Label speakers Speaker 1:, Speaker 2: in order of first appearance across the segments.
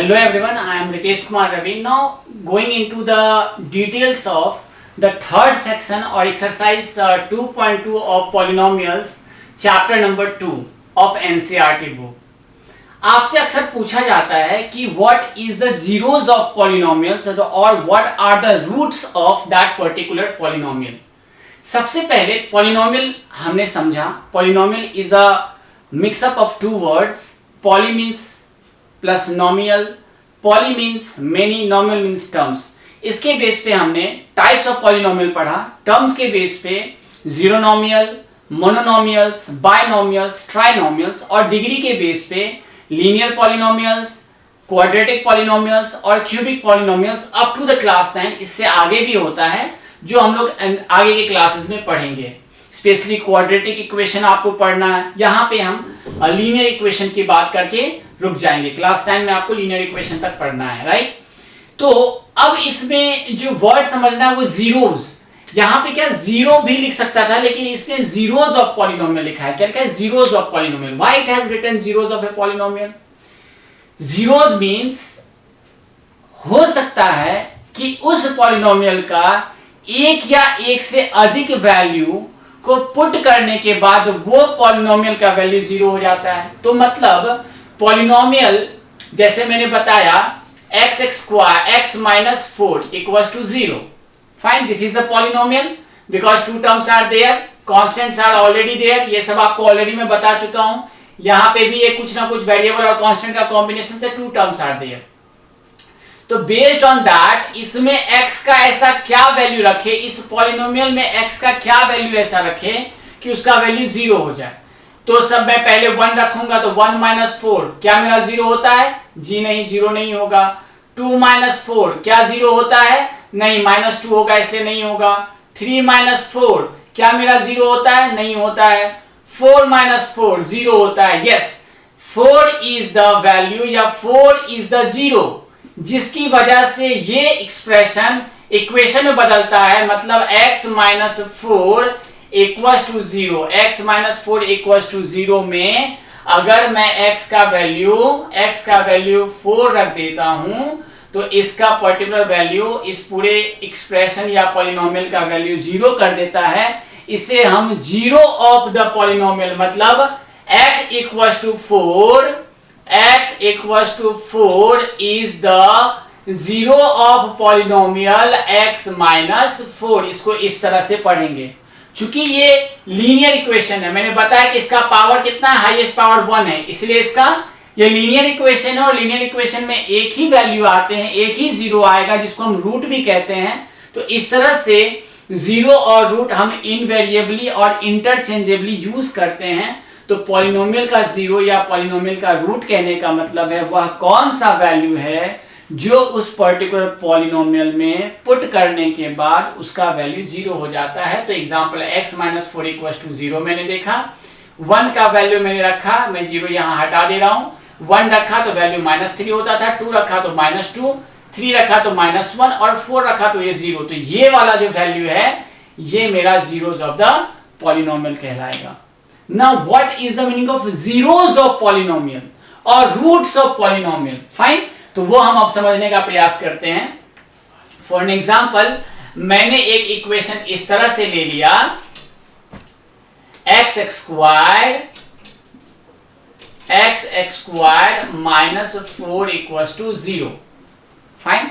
Speaker 1: Hello everyone, I am Ritesh Kumar Ravi. Now going into the details of the third section or exercise 2.2 of polynomials, chapter number 2 of NCERT book. आपसे अक्सर पूछा जाता है कि what is the zeros of polynomials और what are the roots of that particular polynomial. सबसे पहले polynomial हमने समझा. Polynomial is a mix up of two words. Poly means plus nomial, poly means many, nomial means terms. इसके base पे हमने types of polynomial पढ़ा. Terms के base पे जीरोनोमियल, मोनोनोमियल्स, बायनोमियल्स, ट्राइनोमियल्स और डिग्री के बेस पे लीनियर पॉलिनोमियल्स, क्वाड्रेटिक पॉलिनोमियल्स और cubic polynomials up to the class 9. इससे आगे भी होता है जो हम लोग आगे के क्लासेस में पढ़ेंगे. स्पेशली क्वाड्रेटिक इक्वेशन आपको पढ़ना है. यहाँ पे हम लीनियर इक्वेशन की बात करके रुक जाएंगे. क्लास 9 में आपको लीनियर इक्वेशन तक पढ़ना है, राइट. तो अब इसमें जो वर्ड समझना है वो जीरोस. यहाँ पे क्या जीरो भी लिख सकता था, लेकिन इसने जीरोस ऑफ पॉलिनोमियल लिखा है. क्या लिखा है? Zeros of polynomial. Why it has written zeros of a polynomial? Zeros means हो सकता है कि उस पॉलिनोमियल का एक या एक से अधिक वैल्यू को पुट करने के बाद वो पॉलिनोमियल का वैल्यू जीरो हो जाता है. तो मतलब पॉलिनोमियल जैसे मैंने बताया x square x minus 4 equals to 0. Fine, this is the polynomial because two terms are there, constants are already there. ये सब आपको ऑलरेडी मैं बता चुका हूं. यहां पे भी ये कुछ ना कुछ वेरिएबल और कांस्टेंट का कॉम्बिनेशन से टू टर्म्स आर देयर. तो बेस्ड ऑन दैट इसमें x का ऐसा क्या वैल्यू रखे, इस पॉलिनोमियल में x का क्या वैल्यू ऐसा रखे कि उसका वैल्यू 0 हो जाए. तो सब मैं पहले 1 रखूंगा तो 1 माइनस 4 क्या मेरा 0 होता है? जी नहीं, 0 नहीं होगा. 2 माइनस 4 क्या 0 होता है? नहीं, माइनस 2 होगा इसलिए नहीं होगा. 3 माइनस 4 क्या मेरा 0 होता है? नहीं होता है. 4 माइनस 4 0 होता है. यस, 4 इज द वैल्यू या 4 इज द 0 जिसकी वजह से ये एक्सप्रेशन इक्वेशन में बदलता है. मतलब x minus 4 equals to 0. x minus 4 equals to 0 में अगर मैं x का वैल्यू 4 रख देता हूं तो इसका पर्टिकुलर वैल्यू इस पूरे एक्सप्रेशन या पॉलिनोमियल का वैल्यू 0 कर देता है. इसे हम जीरो ऑफ द पॉलिनोमियल मतलब x equals to 4 is the zero of polynomial x minus 4. इसको इस तरह से पढ़ेंगे. चूंकि ये लीनियर इक्वेशन है, मैंने बताया कि इसका पावर कितना है, हाईएस्ट पावर 1 है, इसलिए इसका ये लीनियर इक्वेशन है और लीनियर इक्वेशन में एक ही वैल्यू आते हैं, एक ही जीरो आएगा जिसको हम रूट भी कहते हैं. तो इस तरह से जीरो और रूट हम इनवेरिएबली और इंटरचेंजेबली यूज करते हैं. तो पॉलिनोमियल का जीरो या पॉलिनोमियल का रूट कहने का मतलब है वह कौन सा वैल्यू है जो उस पर्टिकुलर पॉलिनोमियल में पुट करने के बाद उसका वैल्यू 0 हो जाता है. तो example x minus 4 equals to 0 मैंने देखा. 1 का वैल्यू मैंने रखा, मैं 0 यहां हटा दे रहा हूं. 1 रखा तो वैल्यू माइनस 3 होता था, 2 रखा तो माइनस 2, 3 रखा तो माइनस 1 और 4 रखा तो ये 0. तो ये वाला जो वैल्यू है ये मेरा जीरोस ऑफ द पॉलिनोमियल कहलाएगा. Now what is the meaning of zeros of polynomial or roots of polynomial? Fine, तो वो हम अब समझने का प्रयास करते हैं. For an example, मैंने एक इक्वेशन इस तरह से ले लिया x square minus 4 equals to 0. Fine,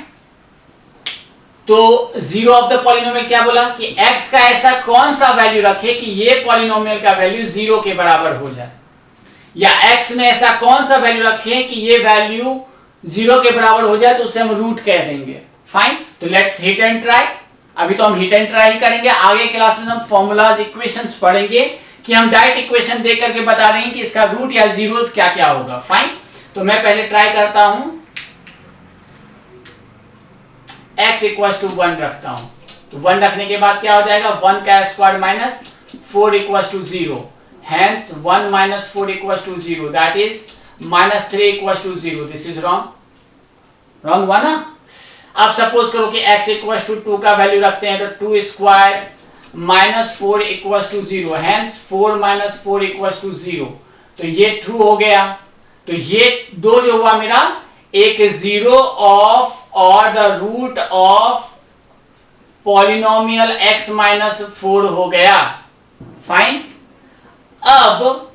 Speaker 1: तो जीरो ऑफ द पॉलिनोमियल क्या बोला कि x का ऐसा कौन सा वैल्यू रखे कि ये पॉलिनोमियल का वैल्यू 0 के बराबर हो जाए, या x में ऐसा कौन सा वैल्यू रखे कि ये वैल्यू 0 के बराबर हो जाए तो उसे हम रूट कह देंगे. फाइन, तो लेट्स हिट एंड ट्राई. अभी तो हम हिट एंड ट्राई ही करेंगे. आगे क्लास में हम फॉर्मूलाज इक्वेशंस पढ़ेंगे कि हम डायरेक्ट इक्वेशन देख करके बता देंगे कि इसका रूट या जीरोस क्या क्या होगा. फाइन, तो मैं पहले ट्राई करता हूं. x इक्वल्स टू 1 रखता हूं तो 1 रखने के बाद क्या हो जाएगा? 1 का square minus 4 equals to 0. Hence 1 minus 4 equals to 0, that is minus 3 equals to 0. This is wrong हुआ ना. अब सपोज करो कि x इक्वल्स टू 2 का वैल्यू रखते हैं तो 2 square minus 4 equals to 0. Hence 4 minus 4 equals to 0. तो ये ट्रू हो गया. तो ये दो जो हुआ मेरा एक जीरो ऑफ और the root of polynomial x minus 4 हो गया। फाइन। अब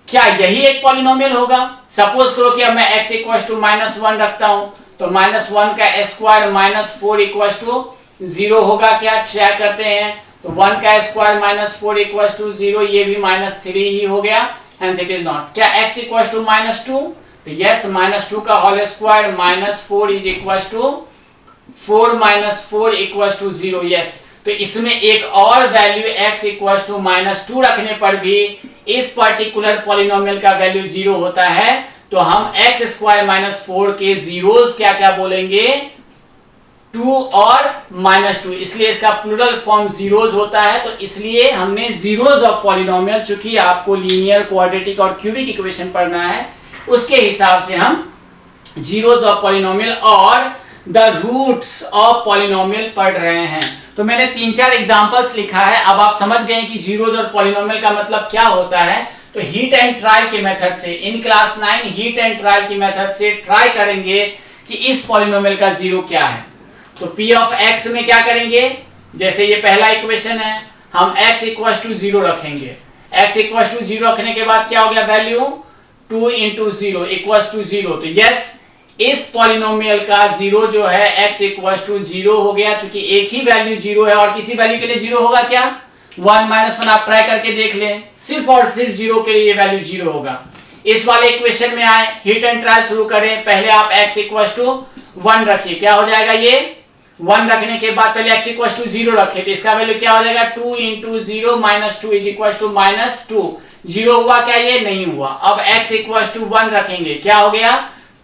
Speaker 1: क्या यही एक पॉलिनोमियल होगा? सपोज करो कि अब मैं x इक्वल टू -1 रखता हूं, तो -1 का स्क्वायर -4 इक्वल टू 0 होगा क्या? चेक करते हैं। तो 1 का स्क्वायर -4 इक्वल टू 0, ये भी -3 ही हो गया, हेंस इट इज नॉट। क्या x इक्वल टू -2? तो यस, -2 का whole square -4 is equal to 4 -4 equal to 0, yes. तो इसमें एक और वैल्यू x इक्वल टू -2 रखने पर भी इस पर्टिकुलर पॉलिनोमियल का वैल्यू 0 होता है। तो हम x स्क्वायर -4 के जीरोस क्या क्या बोलेंगे? 2 और -2, इसलिए इसका प्लूरल फॉर्म जीरोस होता है। तो इसलिए हमने जीरोस ऑफ पॉलिनोमियल, चूंकि आपको लीनियर, क्वाड्रेटिक और क्यूबिक इक्वेशन पढ़ना है, उसके हिसाब से हम जीरोस ऑफ पॉलिनोमियल और द रूट्स ऑफ पॉलिनोमियल पढ़ रहे हैं। तो मैंने 3-4 एग्जांपल्स लिखा है। अब आप समझ गए कि जीरोस और पॉलिनोमियल का मतलब क्या होता है। तो हीट एंड ट्रायल के मेथड से, in class 9 heat and trial की मेथड से ट्राई करेंगे कि इस पॉलिनोमियल का जीरो क्या है। तो p ऑफ x में क्या करेंगे? जैसे ये पहला इक्वेशन है, हम x इक्वल टू 0 रखेंगे। x इक्वल टू 0 रखने के बाद क्या हो गया? Value 2 into 0 equal to 0। तो यस, इस पॉलिनोमियल का जीरो जो है x इक्वल टू 0 हो गया, क्योंकि एक ही वैल्यू 0 है और किसी वैल्यू के लिए 0 होगा क्या? 1 -1 आप ट्राई करके देख लें, सिर्फ और सिर्फ 0 के लिए ये वैल्यू 0 होगा। इस वाले इक्वेशन में आए, हीट एंड ट्रायल शुरू करें। पहले आप x इक्वल टू 1 रखिए, क्या हो जाएगा? ये 1 रखने के बाद पहले x इक्वल टू 0 रखे, तो इसका वैल्यू क्या हो जाएगा? 2 इंटू 0 -2 इज इक्वल टू -2। 0 हुआ क्या? ये नहीं हुआ। अब x इक्वल टू 1 रखेंगे, क्या हो गया?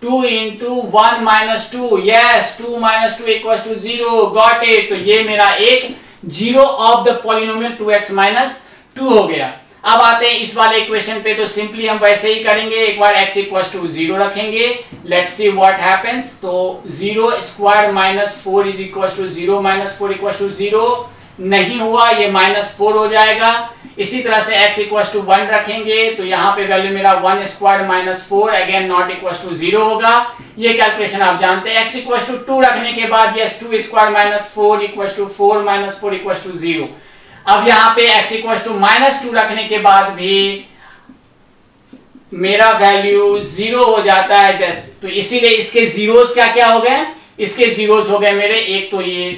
Speaker 1: 2 into 1 -2, yes, 2 -2 equal to 0, got it. तो ये मेरा एक zero of the polynomial 2x -2 हो गया। अब आते हैं इस वाले इक्वेशन पे, तो सिंपली हम वैसे ही करेंगे। एक बार x इक्वल टू 0 रखेंगे, लेट्स सी व्हाट हैपेंस। तो 0 square -4 is equal to 0 -4 equal to 0, नहीं हुआ, ये -4 हो जाएगा। इसी तरह से x इक्वल टू 1 रखेंगे, तो यहाँ पे वैल्यू मेरा 1 square -4 again not equal to 0 होगा। ये कैलकुलेशन आप जानते हैं। x इक्वल टू 2 रखने के बाद yes, 2 square -4 equal to 4 -4 equal to 0। अब यहाँ पे x इक्वल टू -2 रखने के बाद भी मेरा वैल्यू 0 हो जाता है जस्ट। तो इसीलिए इसके जीरोस क्या क्या हो गए? इसके जीरोस हो गए मेरे, एक तो ये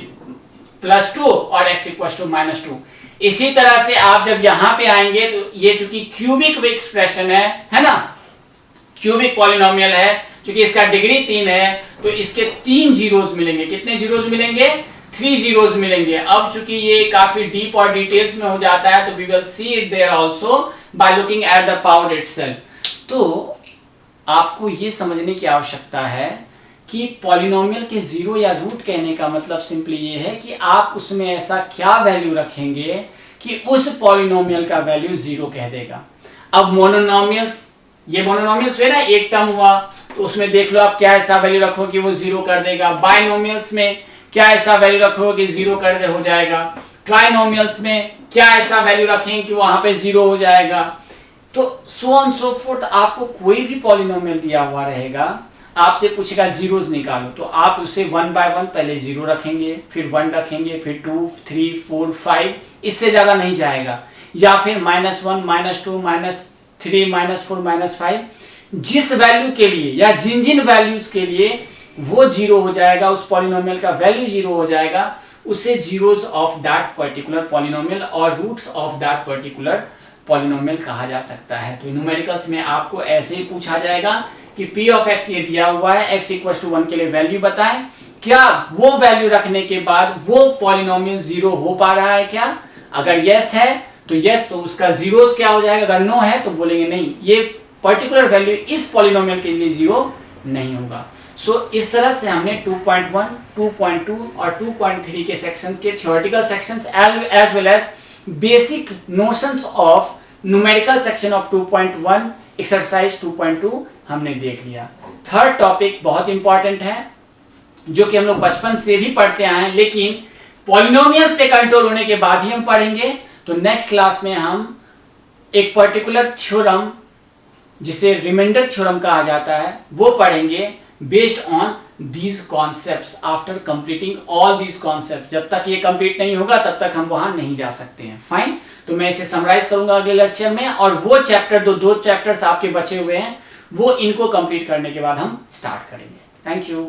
Speaker 1: +2 और x इक्वल टू -2। इसी तरह से आप जब यहां पे आएंगे, तो ये चूंकि क्यूबिक एक्सप्रेशन है ना, क्यूबिक पॉलिनोमियल है, क्योंकि इसका डिग्री 3 है, तो इसके 3 जीरोस मिलेंगे। कितने जीरोस मिलेंगे? 3 जीरोस मिलेंगे। अब चूंकि ये काफी डीप और डिटेल्स में हो जाता है, तो we will see it there also by looking at the power itself. तो आपको ये समझने की आवश्यकता है कि पॉलिनोमियल के जीरो या रूट कहने का मतलब सिंपली ये है कि आप उसमें ऐसा क्या वैल्यू रखेंगे कि उस पॉलिनोमियल का वैल्यू 0 कह देगा। अब मोनोनोमियल्स, ये मोनोनोमियल्स हुए ना, एक टर्म हुआ, तो उसमें देख लो आप क्या ऐसा वैल्यू रखो कि वो 0 कर देगा। बाइनोमियल्स में क्या ऐसा वैल्यू रखो कि 0 कर दे हो जाएगा। ट्राइनोमियल्स में क्या ऐसा वैल्यू रखें कि वहां पे 0 हो जाएगा। तो सो ऑन सो फोर्थ, आपको कोई भी पॉलिनोमियल दिया हुआ रहेगा, आपसे पूछेगा जीरोस निकालो, तो आप उसे 1 बाय 1 पहले 0 रखेंगे, फिर 1 रखेंगे, फिर 2 3 4 5, इससे ज्यादा नहीं जाएगा। या फिर -1 -2 -3 -4 -5, जिस वैल्यू के लिए या जिन जिन वैल्यूज के लिए वो 0 हो जाएगा, उस पॉलिनोमियल का वैल्यू 0 हो जाएगा, उसे zeros of that particular polynomial और roots of that particular polynomial कहा जा सकता है। तो न्यूमेरिकल्स में आपको ऐसे ही पूछा जाएगा कि p ऑफ x ये दिया हुआ है, x इक्वल टू 1 के लिए वैल्यू बताएं, क्या वो वैल्यू रखने के बाद वो पॉलिनोमियल 0 हो पा रहा है क्या? अगर यस है तो यस, तो उसका जीरोस क्या हो जाएगा। अगर नो है तो बोलेंगे नहीं, ये पर्टिकुलर वैल्यू इस पॉलिनोमियल के लिए 0 नहीं होगा। सो इस तरह से हमने 2.1, 2.2 और 2.3 के सेक्शंस के theoretical sections as well as basic notions of numerical section of 2.1 exercise 2.2 हमने देख लिया। थर्ड टॉपिक बहुत इंपॉर्टेंट है, जो कि हम लोग बचपन से भी पढ़ते आए हैं, लेकिन पॉलिनोमियल्स पे कंट्रोल होने के बाद ही हम पढ़ेंगे। तो नेक्स्ट क्लास में हम एक पर्टिकुलर थ्योरम, जिसे रिमाइंडर थ्योरम कहा जाता है, वो पढ़ेंगे, based on these concepts. After completing all these concepts, जब तक ये कंप्लीट नहीं होगा तब तक हम वहां नहीं जा सकते हैं. फाइन. तो मैं इसे समराइज करूंगा अगले लेक्चर में, और वो चैप्टर दो चैप्टर्स आपके बचे हुए हैं वो इनको कंप्लीट करने के बाद हम स्टार्ट करेंगे. Thank you.